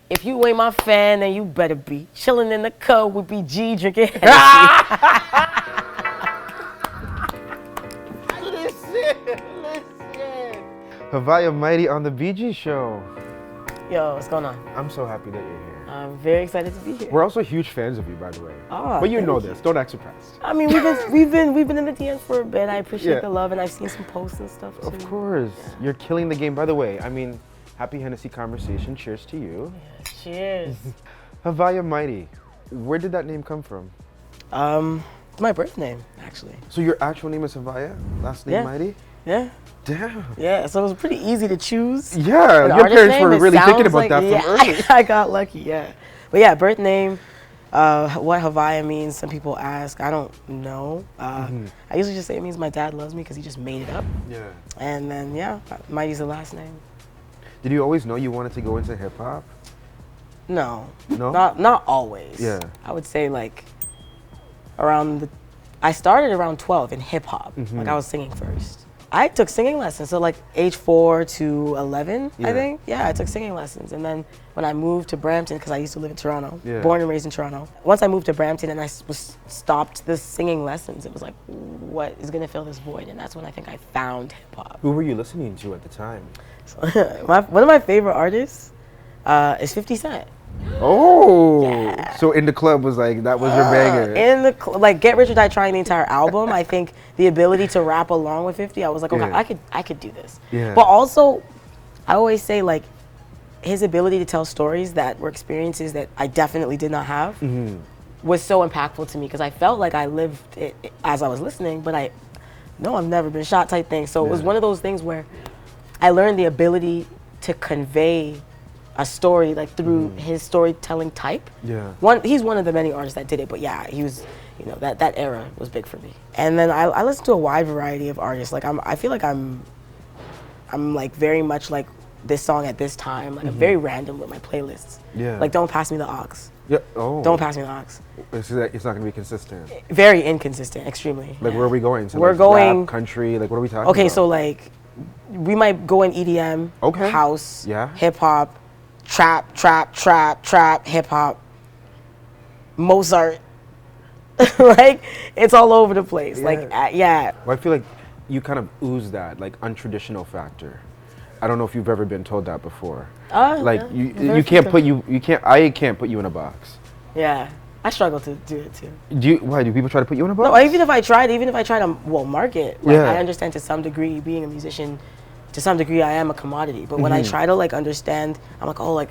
If you ain't my fan, then you better be chilling in the club with BG drinking Hennessy. Listen. Haviah Mighty on the BG show. Yo, what's going on? I'm so happy that you're here. I'm very excited to be here. We're also huge fans of you, by the way. Oh, but you know this. Don't act surprised. I mean, we've been in the DMs for a bit. I appreciate the love, and I've seen some posts and stuff too. Of course, you're killing the game. By the way, I mean, happy Hennessy Conversation. Cheers to you. Yeah, cheers. Haviah Mighty. Where did that name come from? My birth name, actually. So your actual name is Haviah? Last name Mighty? Yeah. Damn. Yeah, so it was pretty easy to choose. Yeah, your parents were really thinking about that from early. I got lucky, yeah. But yeah, birth name, what Haviah means, some people ask. I don't know. I usually just say it means my dad loves me because he just made it up. Yeah. And then, yeah, Mighty's the last name. Did you always know you wanted to go into hip hop? No. No? Not always. Yeah. I would say like I started around 12 in hip hop. Like I was singing first. I took singing lessons, so like age 4 to 11, I think. Yeah, I took singing lessons. And then when I moved to Brampton, because I used to live in Toronto, born and raised in Toronto. Once I moved to Brampton and I stopped the singing lessons, it was like, what is gonna fill this void? And that's when I think I found hip hop. Who were you listening to at the time? So, one of my favorite artists is 50 Cent. Oh, yeah. So In the Club was like, that was your banger. In the like Get Rich or Die Trying, the entire album, I think the ability to rap along with 50, I was like, okay, I could do this. Yeah. But also, I always say like, his ability to tell stories that were experiences that I definitely did not have was so impactful to me because I felt like I lived it as I was listening, but I've never been shot type thing. So it was one of those things where I learned the ability to convey a story like through his storytelling type. Yeah. He's one of the many artists that did it, but yeah, he was, that era was big for me. And then I listen to a wide variety of artists. Like I feel like I'm like very much like this song at this time. Like I'm very random with my playlists. Yeah. Like Don't Pass Me the Aux. Yeah. Oh. Don't Pass Me the Aux. It's not gonna be consistent. Very inconsistent, extremely. Like where are we going? So we're like going rap, country. Like what are we talking Okay, about? so like we might go in EDM, house, hip hop, trap, hip hop, Mozart. Like it's all over the place. Yeah. Like Well, I feel like you kind of ooze that like untraditional factor. I don't know if you've ever been told that before. Like I can't put you in a box. Yeah. I struggle to do it too. Why do people try to put you in a box? No, even if I try to market, like I understand to some degree being a musician, to some degree I am a commodity. But when I try to like understand, I'm like, oh, like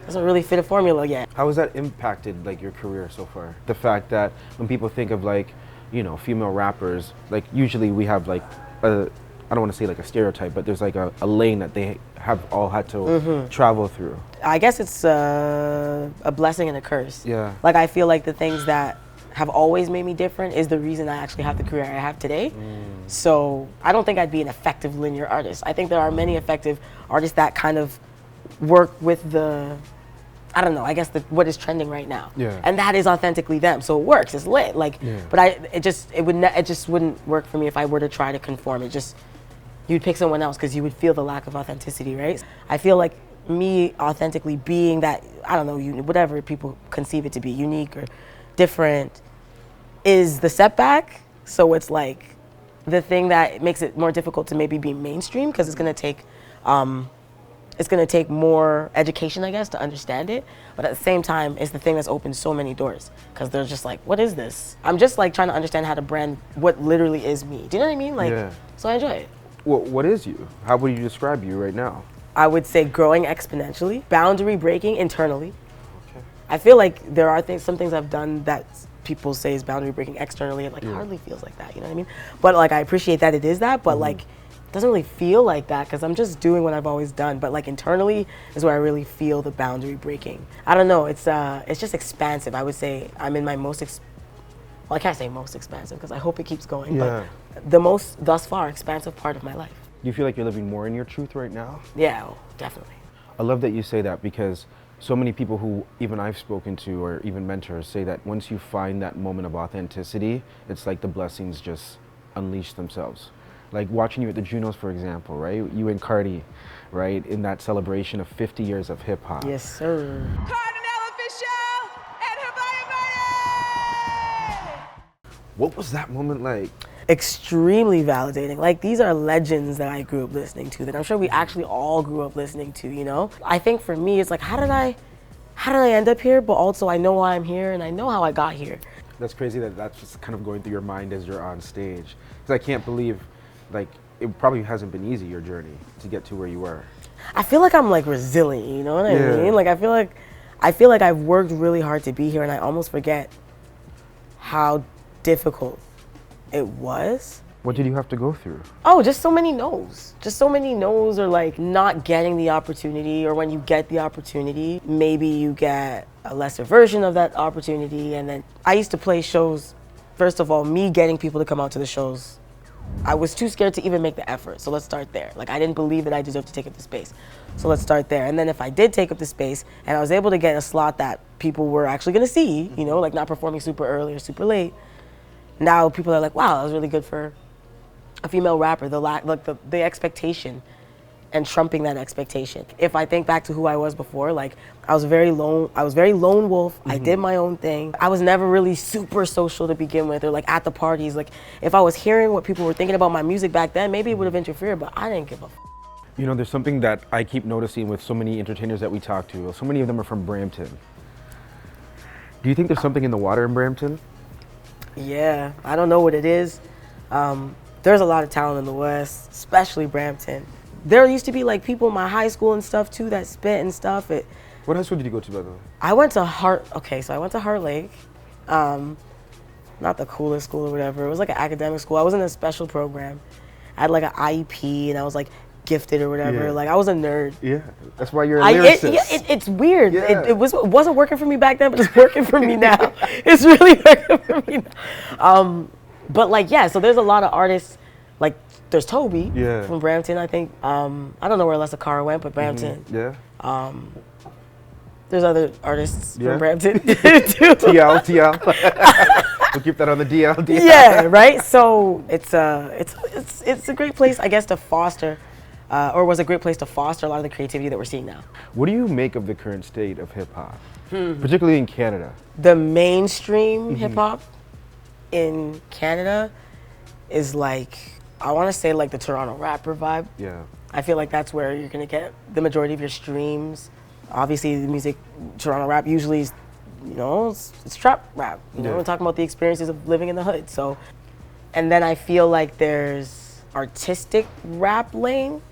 doesn't really fit a formula yet. How has that impacted like your career so far? The fact that when people think of like, female rappers, like usually we have like I don't want to say like a stereotype, but there's like a lane that they have all had to travel through. I guess it's a blessing and a curse. Yeah. Like I feel like the things that have always made me different is the reason I actually have the career I have today. So I don't think I'd be an effective linear artist. I think there are many effective artists that kind of work with I guess what is trending right now. Yeah. And that is authentically them. So it works, it's lit. Like, but it just wouldn't work for me if I were to try to conform. You'd pick someone else because you would feel the lack of authenticity, right? I feel like me authentically being that, I don't know, whatever people conceive it to be, unique or different, is the setback. So it's like the thing that makes it more difficult to maybe be mainstream because it's gonna take more education, I guess, to understand it. But at the same time, it's the thing that's opened so many doors because they're just like, what is this? I'm just like trying to understand how to brand what literally is me. Do you know what I mean? Like, so I enjoy it. Well, what is you? How would you describe you right now? I would say growing exponentially, boundary breaking internally. Okay. I feel like there are some things I've done that people say is boundary breaking externally. It hardly feels like that, you know what I mean? But like I appreciate that it is that, but like it doesn't really feel like that because I'm just doing what I've always done. But like internally is where I really feel the boundary breaking. I don't know. It's just expansive. I would say I'm in my I can't say most expansive because I hope it keeps going. But the most thus far expansive part of my life. Do you feel like you're living more in your truth right now? Yeah, definitely. I love that you say that because so many people who even I've spoken to or even mentors say that once you find that moment of authenticity, it's like the blessings just unleash themselves. Like watching you at the Junos, for example, right? You and Cardi, right? In that celebration of 50 years of hip hop. Yes, sir. What was that moment like? Extremely validating. Like, these are legends that I grew up listening to, that I'm sure we actually all grew up listening to, you know? I think for me, it's like, how did I end up here? But also, I know why I'm here, and I know how I got here. That's crazy that that's just kind of going through your mind as you're on stage. Because I can't believe, like, it probably hasn't been easy, your journey, to get to where you are. I feel like I'm, like, resilient, you know what I mean? Like, I feel like I've worked really hard to be here, and I almost forget how difficult it was. What did you have to go through? Oh, just so many no's. Just so many no's, or like not getting the opportunity, or when you get the opportunity, maybe you get a lesser version of that opportunity. And then I used to play shows. First of all, me getting people to come out to the shows, I was too scared to even make the effort. So let's start there. Like, I didn't believe that I deserved to take up the space. So let's start there. And then if I did take up the space and I was able to get a slot that people were actually gonna see, you know, like not performing super early or super late, now people are like, wow, that was really good for a female rapper. The expectation and trumping that expectation. If I think back to who I was before, like I was very lone wolf. I did my own thing. I was never really super social to begin with, or like at the parties. Like if I was hearing what people were thinking about my music back then, maybe it would have interfered, but I didn't give a You know, there's something that I keep noticing with so many entertainers that we talk to. So many of them are from Brampton. Do you think there's something in the water in Brampton? Yeah, I don't know what it is. There's a lot of talent in the West, especially Brampton. There used to be like people in my high school and stuff too that spit and stuff. What high school did you go to, by the way? I went to Heart Lake. Not the coolest school or whatever. It was like an academic school. I was in a special program. I had like an IEP and I was like gifted or whatever. Yeah. Like I was a nerd. Yeah, that's why you're a lyricist. It's weird. Yeah. It wasn't working for me back then, but it's working for me now. It's really working for me now. But like, yeah, so there's a lot of artists. Like there's Toby from Brampton, I think. I don't know where Lessa Cara went, but Brampton. Yeah. There's other artists from Brampton too. TL. We'll keep that on the DL. Yeah, right. So it's a great place, I guess, to foster, or was a great place to foster a lot of the creativity that we're seeing now. What do you make of the current state of hip hop, particularly in Canada? The mainstream hip hop in Canada is like, I want to say like the Toronto rapper vibe. Yeah. I feel like that's where you're gonna get the majority of your streams. Obviously, the music, Toronto rap usually is, you know, it's trap rap. You know, we're talking about the experiences of living in the hood. So, and then I feel like there's artistic rap lane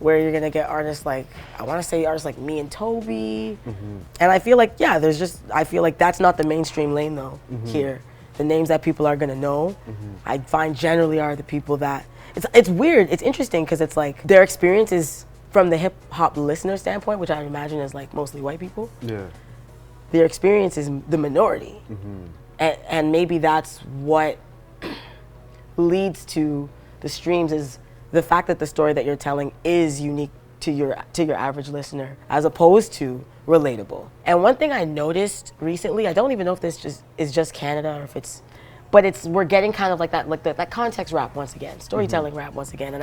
where you're gonna get artists like, I want to say artists like me and Toby. And I feel like, yeah, I feel like that's not the mainstream lane though here. The names that people are gonna know, I find generally are the people that, it's weird, it's interesting because it's like their experience is from the hip hop listener standpoint, which I imagine is like mostly white people. Yeah. Their experience is the minority. And maybe that's what leads to the streams, is the fact that the story that you're telling is unique to your average listener, as opposed to relatable. And one thing I noticed recently, I don't even know if this is just Canada or if it's, but we're getting kind of like that context rap once again, storytelling rap once again. And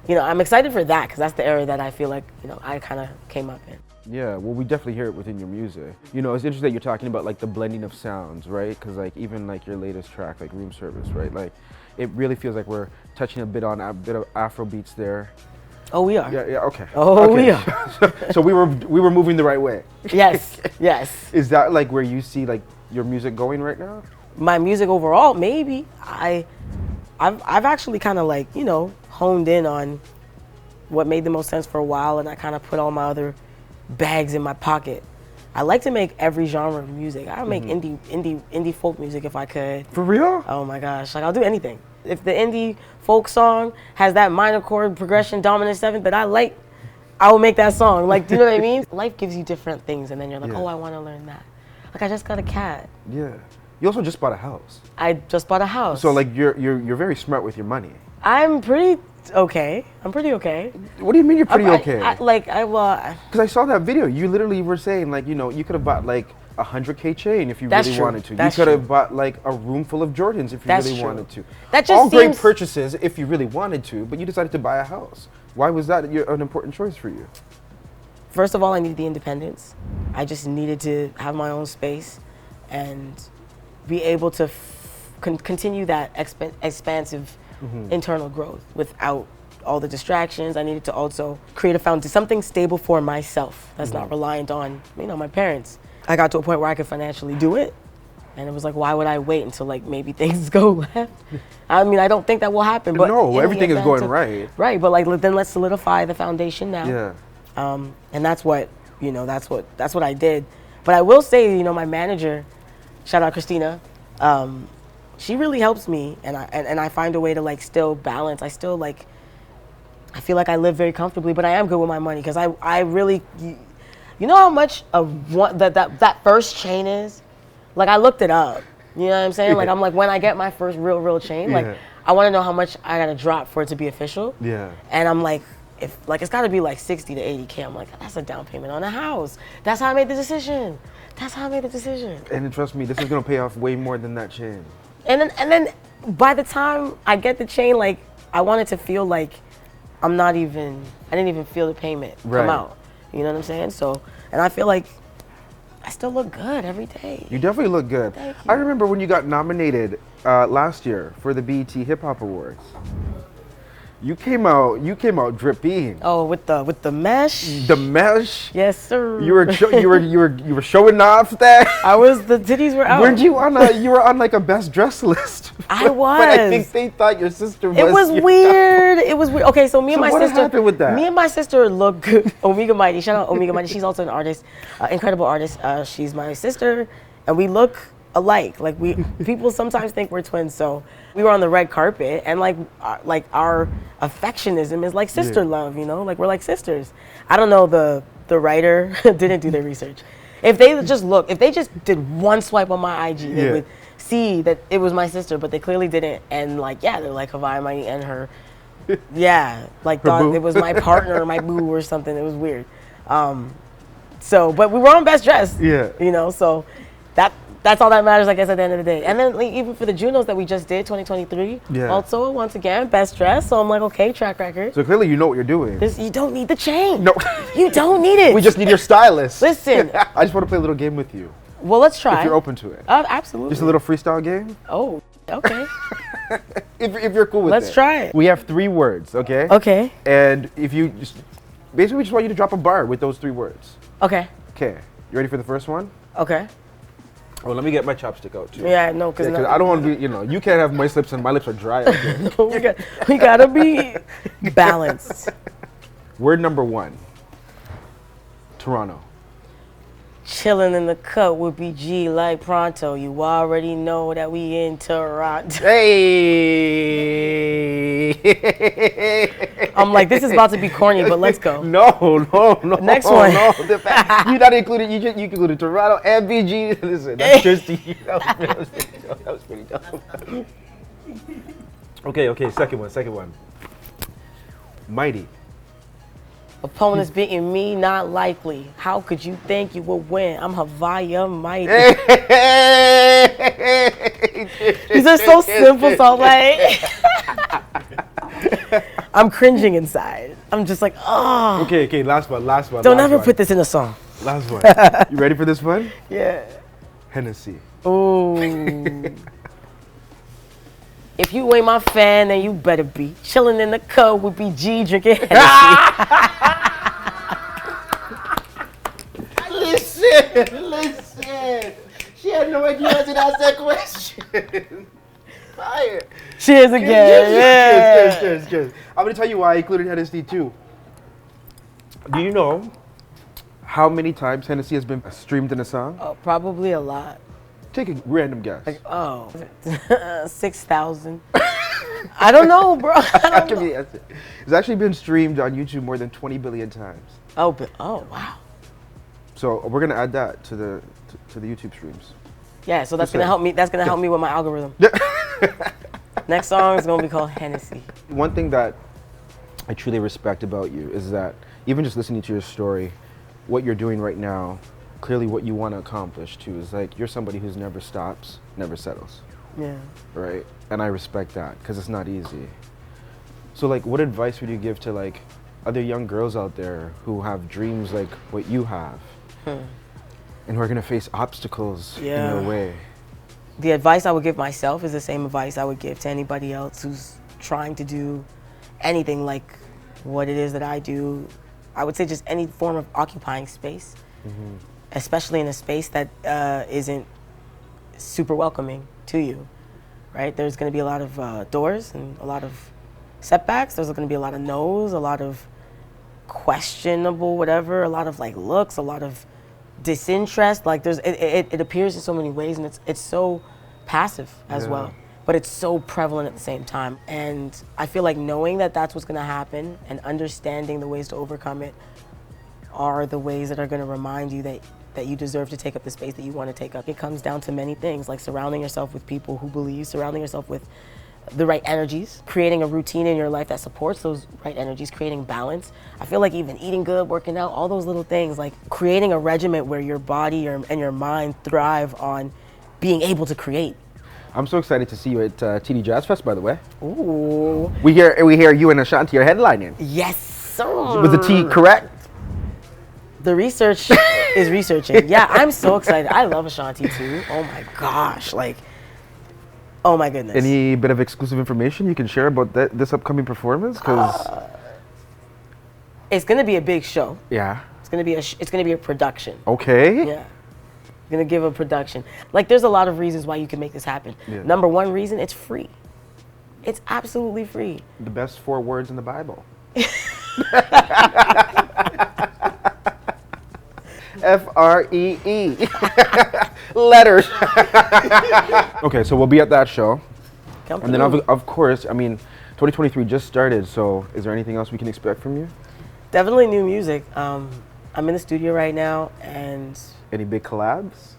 I'm excited for that because that's the era that I feel like, I kind of came up in. Yeah, well, we definitely hear it within your music. You know, it's interesting that you're talking about like the blending of sounds, right? Because like even like your latest track, like Room Service, right? Like it really feels like we're touching a bit of Afro beats there. Oh, we are. Yeah, okay. Oh, okay. We are. So we were moving the right way. Yes, yes. Is that like where you see like your music going right now? My music overall, maybe. I've actually kind of like, honed in on what made the most sense for a while, and I kind of put all my other bags in my pocket. I like to make every genre of music. I would make indie folk music if I could. For real? Oh my gosh, like I'll do anything. If the indie folk song has that minor chord progression, dominant seventh that I like, I will make that song. Like, do you know what I mean? Life gives you different things, and then you're like, oh, I want to learn that. Like, I just got a cat. Yeah. You also just bought a house. I just bought a house. So like you're very smart with your money. I'm pretty okay. What do you mean you're pretty okay? Because I saw that video. You literally were saying like, you could have bought like a 100K chain if you That's really true. wanted to. That's you could have true. bought like a room full of Jordans if you That's really true. wanted to. That just all great seems- purchases if you really wanted to, but you decided to buy a house. Why was that an important choice for you? First of all, I needed the independence. I just needed to have my own space and be able to continue that expansive internal growth without all the distractions. I needed to also create a foundation, something stable for myself that's not reliant on, my parents. I got to a point where I could financially do it. And it was like, why would I wait until like maybe things go left? I mean, I don't think that will happen. But No, everything is going right. Right, but like then let's solidify the foundation now. Yeah. And that's what I did. But I will say, my manager, shout out Christina, she really helps me, and I find a way to like still balance. I still like, I feel like I live very comfortably, but I am good with my money because I really, you know how much of what that first chain is? Like I looked it up. You know what I'm saying? Like I'm like, when I get my first real chain, like I want to know how much I gotta drop for it to be official. Yeah. And I'm like, if like it's gotta be like 60 to 80K. I'm like, that's a down payment on a house. That's how I made the decision. And trust me, this is gonna pay off way more than that chain. And then by the time I get the chain, like I wanted to feel like I didn't even feel the payment come out. You know what I'm saying? So, and I feel like I still look good every day. You definitely look good. Thank you. I remember when you got nominated last year for the BET Hip Hop Awards. You came out dripping. Oh, with the mesh. The mesh. Yes, sir. You were showing off that. The titties were out. Weren't you you were on like a best dress list? I was. But I think they thought your sister was. It was weird. It was weird. Okay, so me and my what sister. happened with that? Me and my sister look good. Omega Mighty. Shout out Omega Mighty. She's also an artist, incredible artist. She's my sister, and we look alike. Like people sometimes think we're twins. So we were on the red carpet, and like our affectionism is like sister love. Like we're like sisters. I don't know. The writer didn't do their research. If they just did one swipe on my IG, they would see that it was my sister, but they clearly didn't. And like, they're like Haviah Mighty and her. Yeah, like thought it was my partner, my boo or something. It was weird. But we were on best dress. Yeah. So that's all that matters, I guess, at the end of the day. And then like, even for the Junos that we just did, 2023, also once again best dress. So I'm like, okay, track record. So clearly you know what you're doing. You don't need the chain. No. You don't need it. We just need your stylist. Listen. I just want to play a little game with you. Well, let's try. If you're open to it. Absolutely. Just a little freestyle game. Oh, okay. if you're cool with it. Let's try it. We have 3 words, okay? Okay. And if you basically we just want you to drop a bar with those 3 words. Okay. Okay. You ready for the first one? Okay. Oh, let me get my chopstick out too. Yeah, no, because I don't want to be, you can't have moist lips and my lips are dry out here. we gotta be balanced. Word number 1. Toronto. Chilling in the cut with BG like pronto. You already know that we in Toronto. Hey! I'm like, this is about to be corny, but let's go. No. Next one. No, you not included. You included Toronto and BG. Listen, that's just that was pretty dumb. Okay. Second one. Mighty. Opponents beating me, not likely. How could you think you will win? I'm Haviah Mighty. These are so simple, so like I'm cringing inside. I'm just like, oh. Okay, last one. Don't ever put this in a song. Last one. You ready for this one? Yeah. Hennessy. Ooh. If you ain't my fan, then you better be chilling in the cut with BG drinking Hennessy. Listen. She had no idea how to ask that question. Fire. Cheers again. Cheers. I'm going to tell you why I included Hennessy too. Do you know how many times Hennessy has been streamed in a song? Oh, probably a lot. Take a random guess. Like, 6,000. I don't know, bro. I don't know. It's actually been streamed on YouTube more than 20 billion times. Oh, wow. So we're gonna add that to the YouTube streams. Yeah, so that's gonna help me. That's gonna help me with my algorithm. Next song is gonna be called Hennessy. One thing that I truly respect about you is that even just listening to your story, what you're doing right now, clearly what you want to accomplish too. Is like you're somebody who's never stops, never settles. Yeah. Right? And I respect that because it's not easy. So like, what advice would you give to like other young girls out there who have dreams like what you have and who are going to face obstacles in their way? The advice I would give myself is the same advice I would give to anybody else who's trying to do anything like what it is that I do. I would say just any form of occupying space, especially in a space that isn't super welcoming to you, right? There's going to be a lot of doors and a lot of setbacks. There's going to be a lot of no's, a lot of questionable whatever, a lot of like looks, a lot of disinterest. Like it appears in so many ways, and it's so passive as well, but it's so prevalent at the same time. And I feel like knowing that that's what's going to happen and understanding the ways to overcome it are the ways that are going to remind you that you deserve to take up the space that you want to take up. It comes down to many things, like surrounding yourself with people who believe, surrounding yourself with the right energies, creating a routine in your life that supports those right energies, creating balance. I feel like even eating good, working out, all those little things, like creating a regimen where your body and your mind thrive on being able to create. I'm so excited to see you at TD Jazz Fest, by the way. Ooh. We hear you and Ashanti are headlining. Yes, sir. Was the T correct? The research is researching. Yeah, I'm so excited. I love Ashanti too. Oh my gosh, like, oh my goodness. Any bit of exclusive information you can share about this upcoming performance? Because it's gonna be a big show. Yeah. It's gonna be a production. Okay. Yeah. Gonna give a production. Like, there's a lot of reasons why you can make this happen. Yeah. Number one reason, it's free. It's absolutely free. The best 4 words in the Bible. Free. Letters. Okay, so we'll be at that show. And then of course, I mean, 2023 just started, so is there anything else we can expect from you? Definitely new music. I'm in the studio right now, and any big collabs?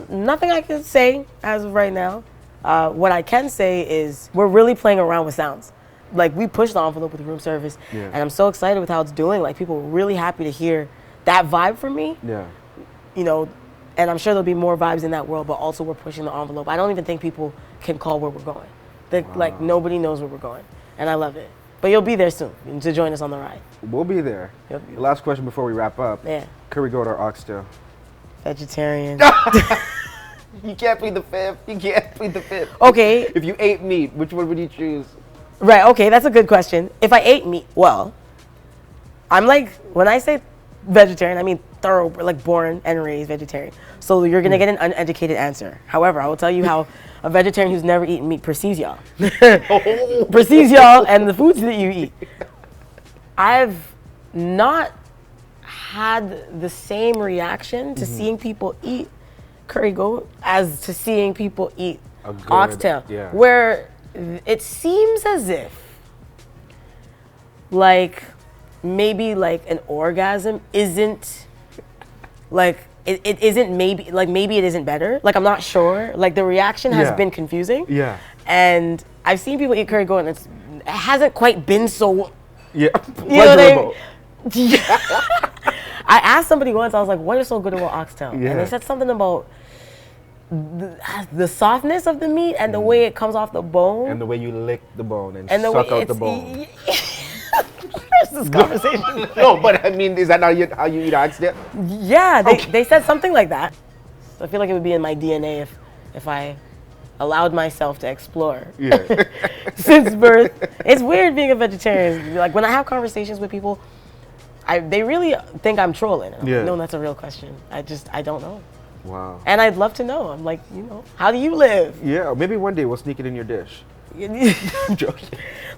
Nothing I can say as of right now. What I can say is we're really playing around with sounds. Like, we pushed the envelope with room service, and I'm so excited with how it's doing. Like, people were really happy to hear that vibe from me. Yeah. You know, and I'm sure there'll be more vibes in that world, but also we're pushing the envelope. I don't even think people can call where we're going. Like, nobody knows where we're going, and I love it. But you'll be there soon to join us on the ride. We'll be there. Yep. Last question before we wrap up. Yeah. Curry goat or oxtail? Vegetarian. You can't plead the fifth. You can't plead the fifth. Okay. If you ate meat, which one would you choose? Right, okay, that's a good question. If I ate meat, well, I'm like, when I say vegetarian, I mean thorough, like born and raised vegetarian. So you're gonna get an uneducated answer. However, I will tell you how a vegetarian who's never eaten meat perceives y'all. Perceives y'all and the foods that you eat. I've not had the same reaction to seeing people eat curry goat as to seeing people eat oxtail. Yeah. Where it seems as if, like, maybe like an orgasm isn't, like, it isn't maybe, like maybe it isn't better. Like, I'm not sure. Like, the reaction has been confusing. Yeah. And I've seen people eat curry goat and it hasn't quite been so, yeah, you know what I mean? I asked somebody once, I was like, what is so good about oxtail? Yeah. And they said something about the softness of the meat and the way it comes off the bone. And the way you lick the bone and the suck way out the bone. Where's this conversation? No, but I mean, is that how you eat oxtail? Yeah, they said something like that. So I feel like it would be in my DNA if I allowed myself to explore. Yeah. Since birth. It's weird being a vegetarian. Like, when I have conversations with people, they really think I'm trolling. I'm like, no, that's a real question. I don't know. Wow. And I'd love to know. I'm like, how do you live? Yeah, maybe one day we'll sneak it in your dish. I'm joking.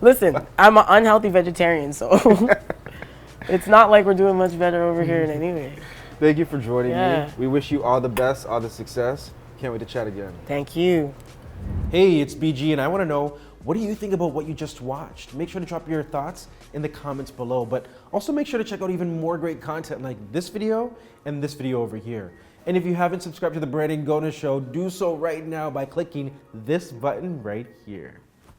Listen, I'm an unhealthy vegetarian, so it's not like we're doing much better over here in any way. Thank you for joining me. We wish you all the best, all the success. Can't wait to chat again. Thank you. Hey, it's BG, and I want to know, what do you think about what you just watched? Make sure to drop your thoughts in the comments below, but also make sure to check out even more great content like this video and this video over here. And if you haven't subscribed to the Brandon Gonez Show, do so right now by clicking this button right here.